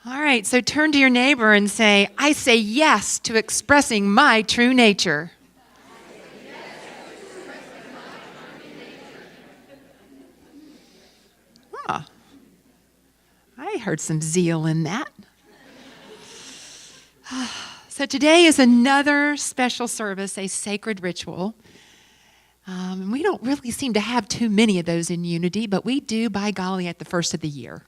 All right, so turn to your neighbor and say, I say yes to expressing my true nature. Oh, I heard some zeal in that. So today is another special service, a sacred ritual. And we don't really seem to have too many of those in Unity, but we do, by golly, at the first of the year.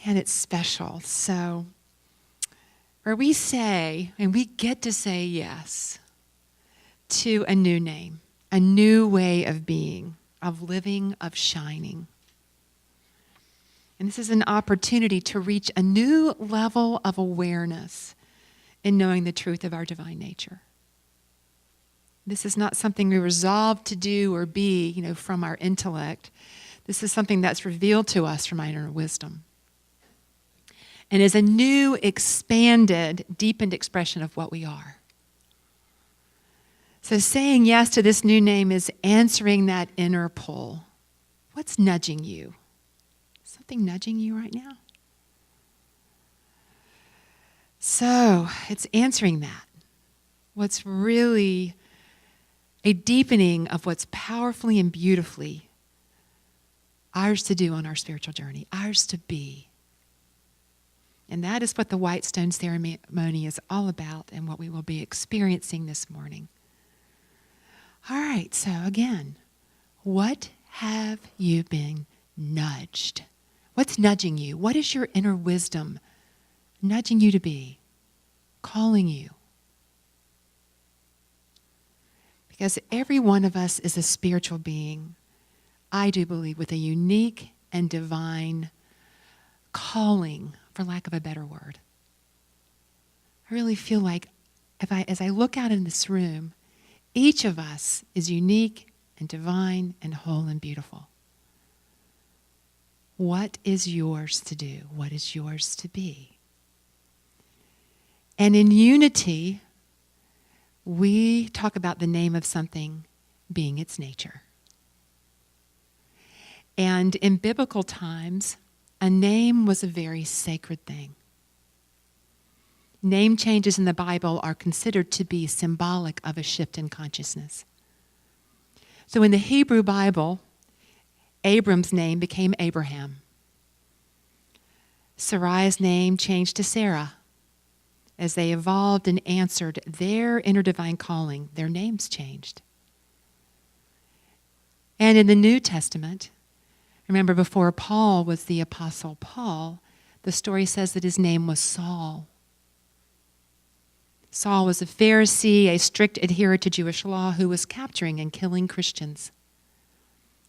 And it's special. So, where we say, and we get to say yes to a new name, a new way of being, of living, of shining. And this is an opportunity to reach a new level of awareness in knowing the truth of our divine nature. This is not something we resolve to do or be, from our intellect. This is something that's revealed to us from our inner wisdom. And is a new, expanded, deepened expression of what we are. So saying yes to this new name is answering that inner pull. What's nudging you? Something nudging you right now? So it's answering that. What's really a deepening of what's powerfully and beautifully ours to do on our spiritual journey, ours to be. And that is what the White Stone Ceremony is all about and what we will be experiencing this morning. All right, so again, what have you been nudged? What's nudging you? What is your inner wisdom nudging you to be, calling you? Because every one of us is a spiritual being, I do believe, with a unique and divine calling, for lack of a better word. I really feel like as I look out in this room, each of us is unique and divine and whole and beautiful. What is yours to do? What is yours to be? And in Unity, we talk about the name of something being its nature. And in biblical times, a name was a very sacred thing. Name changes in the Bible are considered to be symbolic of a shift in consciousness. So in the Hebrew Bible, Abram's name became Abraham. Sarai's name changed to Sarah. As they evolved and answered their inner divine calling, their names changed. And in the New Testament, remember before Paul was the Apostle Paul, the story says that his name was Saul. Saul was a Pharisee, a strict adherent to Jewish law who was capturing and killing Christians.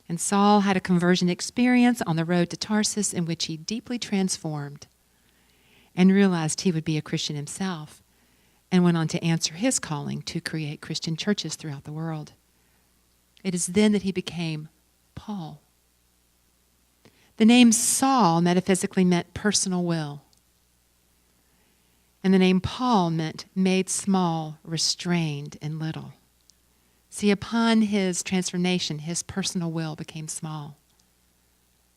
And Saul had a conversion experience on the road to Tarsus in which he deeply transformed and realized he would be a Christian himself and went on to answer his calling to create Christian churches throughout the world. It is then that he became Paul. The name Saul metaphysically meant personal will. And the name Paul meant made small, restrained, and little. See, upon his transformation, his personal will became small,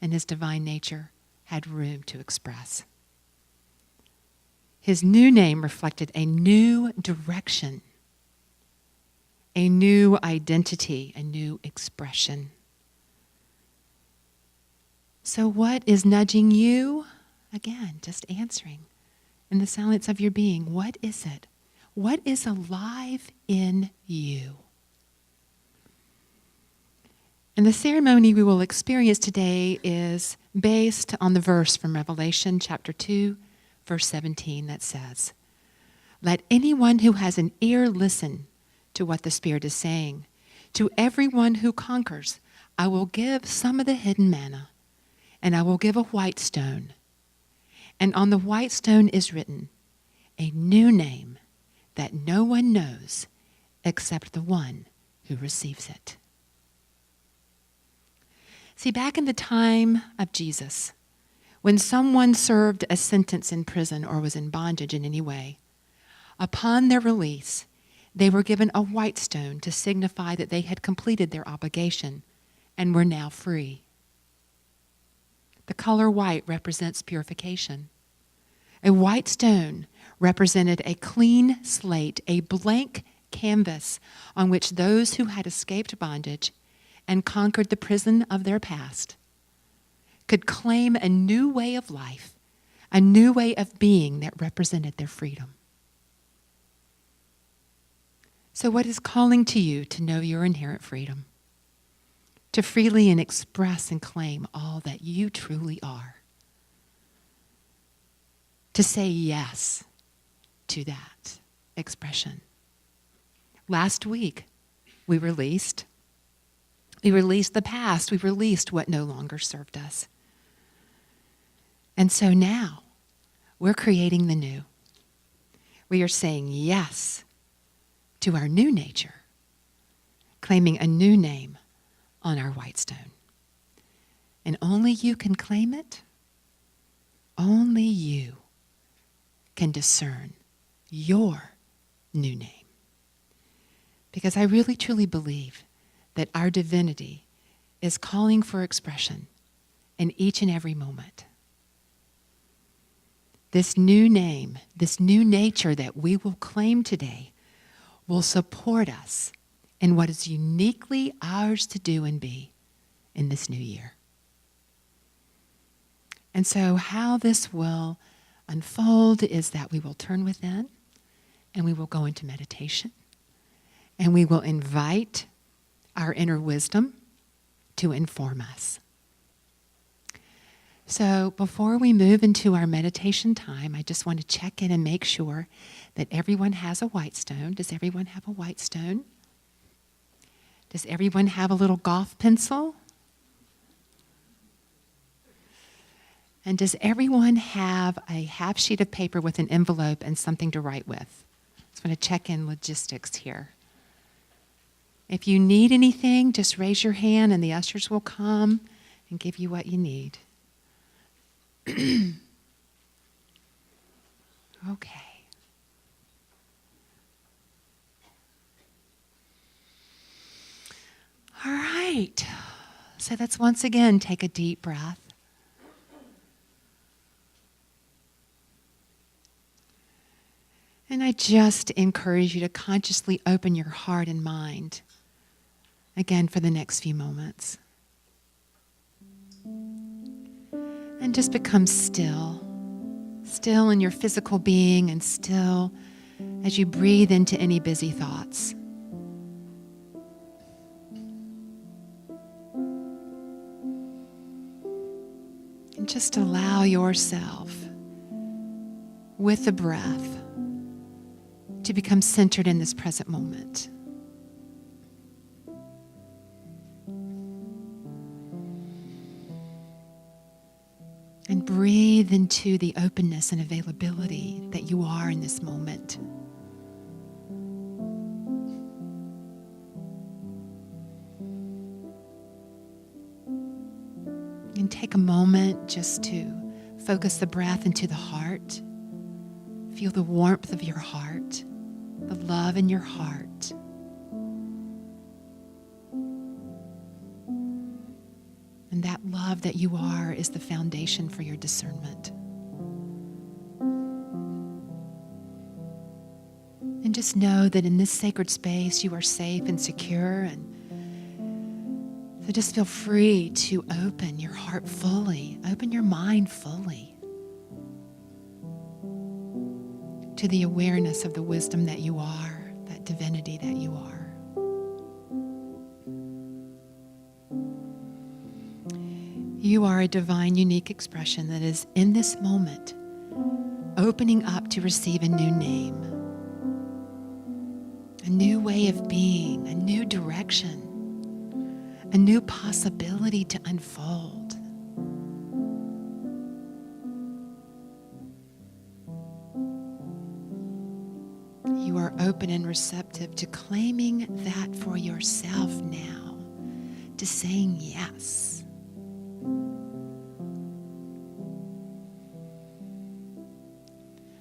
and his divine nature had room to express. His new name reflected a new direction, a new identity, a new expression. So what is nudging you? Again, just answering in the silence of your being. What is it? What is alive in you? And the ceremony we will experience today is based on the verse from Revelation chapter 2, verse 17 that says, "Let anyone who has an ear listen to what the Spirit is saying. To everyone who conquers, I will give some of the hidden manna, and I will give a white stone. And on the white stone is written, a new name that no one knows except the one who receives it." See, back in the time of Jesus, when someone served a sentence in prison or was in bondage in any way, upon their release, they were given a white stone to signify that they had completed their obligation and were now free. The color white represents purification. A white stone represented a clean slate, a blank canvas on which those who had escaped bondage and conquered the prison of their past could claim a new way of life, a new way of being that represented their freedom. So what is calling to you to know your inherent freedom? To freely and express and claim all that you truly are. To say yes to that expression. Last week, we released the past. We released what no longer served us. And so now, we're creating the new. We are saying yes to our new nature, claiming a new name on our white stone. And only you can claim it. Only you can discern your new name. Because I really truly believe that our divinity is calling for expression in each and every moment. This new name, this new nature that we will claim today will support us in what is uniquely ours to do and be in this new year. And so how this will unfold is that we will turn within and we will go into meditation and we will invite our inner wisdom to inform us. So before we move into our meditation time, I just want to check in and make sure that everyone has a white stone. Does everyone have a white stone? Does everyone have a little golf pencil? And does everyone have a half sheet of paper with an envelope and something to write with? Just want to check in logistics here. If you need anything, just raise your hand and the ushers will come and give you what you need. Okay. All right. So let's once again take a deep breath. And I just encourage you to consciously open your heart and mind again for the next few moments. And just become still in your physical being and still as you breathe into any busy thoughts. And just allow yourself with the breath to become centered in this present moment. And breathe into the openness and availability that you are in this moment. And take a moment just to focus the breath into the heart. Feel the warmth of your heart, the love in your heart. And that love that you are is the foundation for your discernment. And just know that in this sacred space you are safe and secure. And so just feel free to open your heart fully, open your mind fully to the awareness of the wisdom that you are, that divinity that you are. You are a divine, unique expression that is in this moment opening up to receive a new name, a new way of being, a new direction, a new possibility to unfold. You are open and receptive to claiming that for yourself now, to saying yes.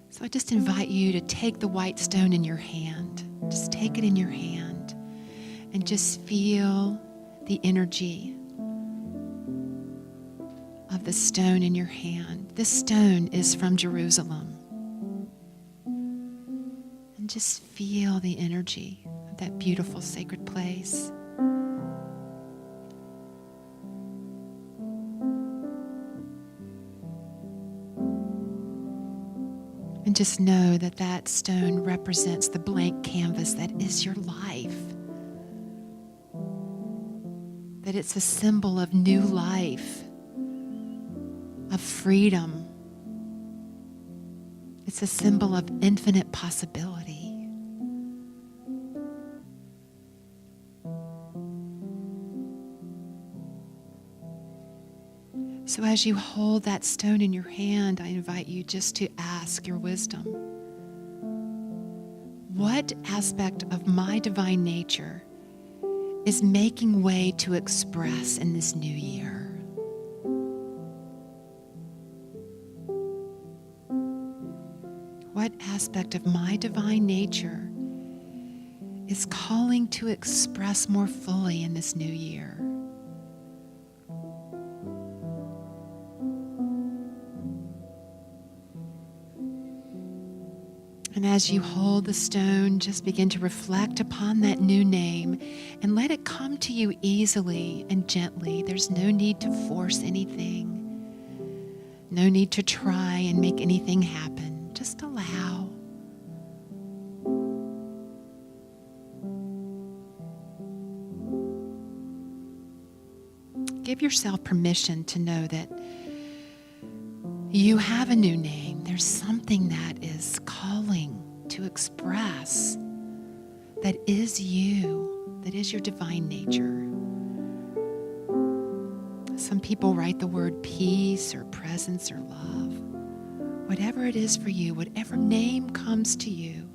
So I just invite you to take the white stone in your hand. Just take it in your hand and just feel the energy of the stone in your hand. This stone is from Jerusalem. And just feel the energy of that beautiful sacred place. And just know that that stone represents the blank canvas that is your life. That it's a symbol of new life, of freedom. It's a symbol of infinite possibility. So as you hold that stone in your hand, I invite you just to ask your wisdom. What aspect of my divine nature is making way to express in this new year? What aspect of my divine nature is calling to express more fully in this new year? And as you hold the stone, just begin to reflect upon that new name and let it come to you easily and gently. There's no need to force anything, no need to try and make anything happen. Just allow. Give yourself permission to know that you have a new name. There's something that is calling to express that is you, that is your divine nature. Some people write the word peace or presence or love. Whatever it is for you, whatever name comes to you,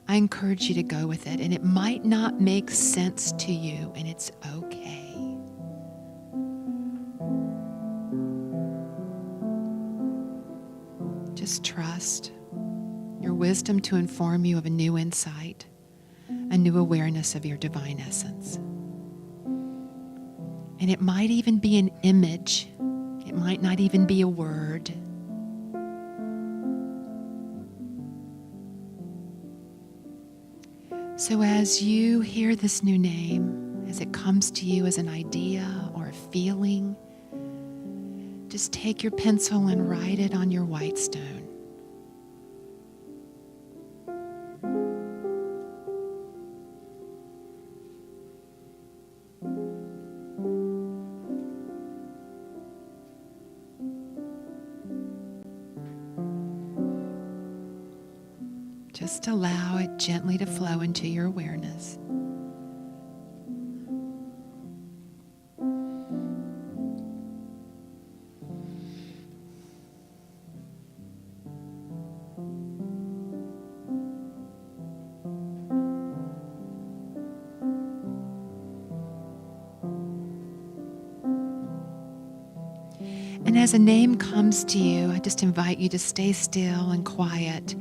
I encourage you to go with it. And it might not make sense to you, and it's okay. Just trust your wisdom to inform you of a new insight, a new awareness of your divine essence. And it might even be an image. It might not even be a word. So as you hear this new name, as it comes to you as an idea or a feeling, just take your pencil and write it on your white stone. Just allow it gently to flow into your awareness. And as a name comes to you, I just invite you to stay still and quiet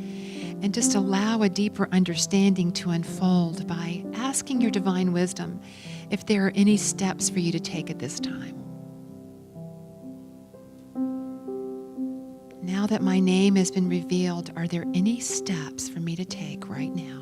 and just allow a deeper understanding to unfold by asking your divine wisdom if there are any steps for you to take at this time. Now that my name has been revealed, are there any steps for me to take right now?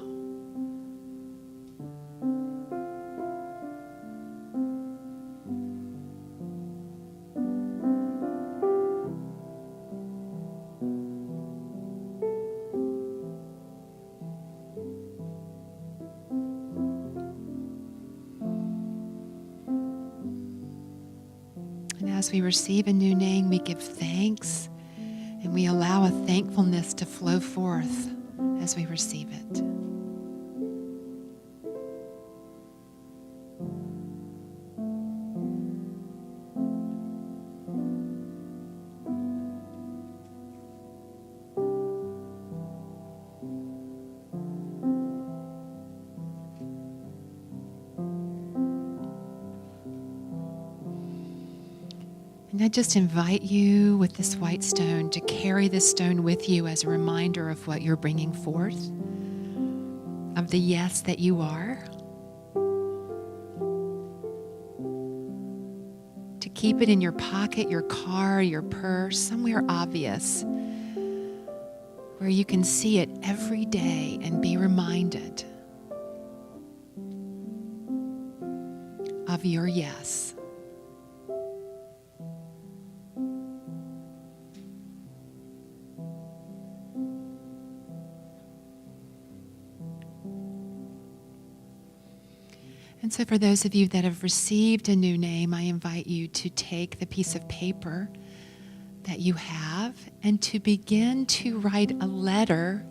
And as we receive a new name, we give thanks and we allow a thankfulness to flow forth as we receive it. And I just invite you with this white stone to carry this stone with you as a reminder of what you're bringing forth, of the yes that you are. To keep it in your pocket, your car, your purse, somewhere obvious where you can see it every day and be reminded of your yes. And so for those of you that have received a new name, I invite you to take the piece of paper that you have and to begin to write a letter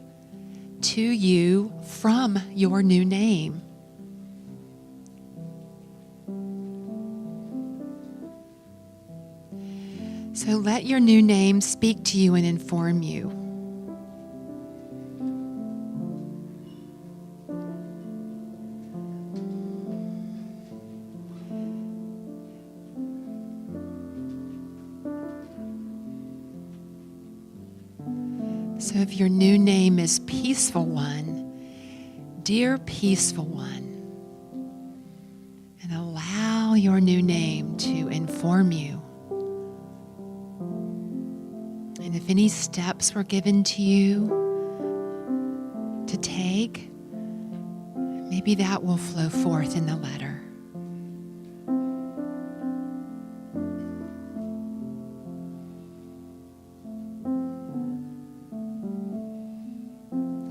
to you from your new name. So let your new name speak to you and inform you. So if your new name is Peaceful One, dear Peaceful One, and allow your new name to inform you. And if any steps were given to you to take, maybe that will flow forth in the letter.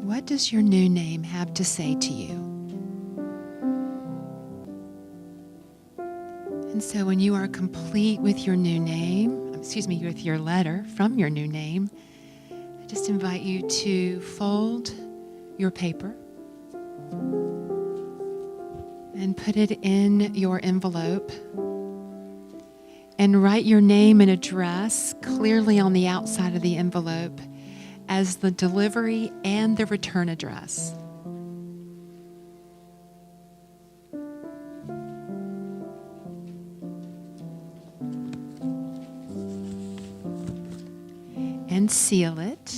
What does your new name have to say to you? And so when you are complete with your new name, with your letter from your new name, I just invite you to fold your paper and put it in your envelope and write your name and address clearly on the outside of the envelope as the delivery and the return address. And seal it.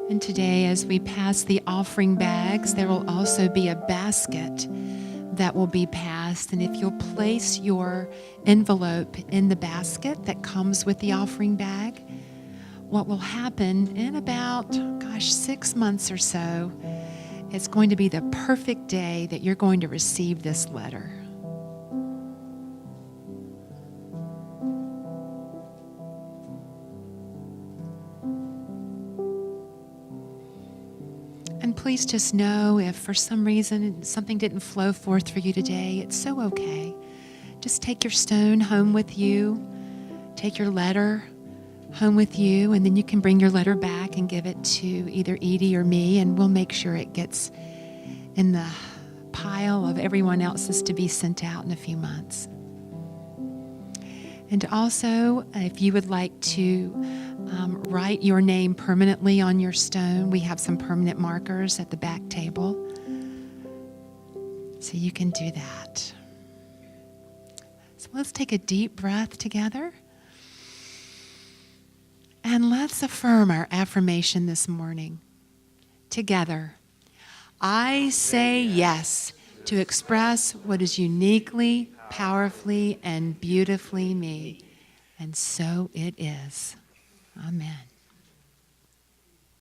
And today, as we pass the offering bags, there will also be a basket that will be passed. And if you'll place your envelope in the basket that comes with the offering bag, what will happen in about, 6 months or so, it's going to be the perfect day that you're going to receive this letter. And please just know if for some reason something didn't flow forth for you today, it's so okay. Just take your stone home with you, take your letter home with you, and then you can bring your letter back and give it to either Edie or me, and we'll make sure it gets in the pile of everyone else's to be sent out in a few months. And also, if you would like to write your name permanently on your stone, we have some permanent markers at the back table, so you can do that. So let's take a deep breath together. And let's affirm our affirmation this morning. Together, I say yes to express what is uniquely, powerfully, and beautifully me. And so it is. Amen.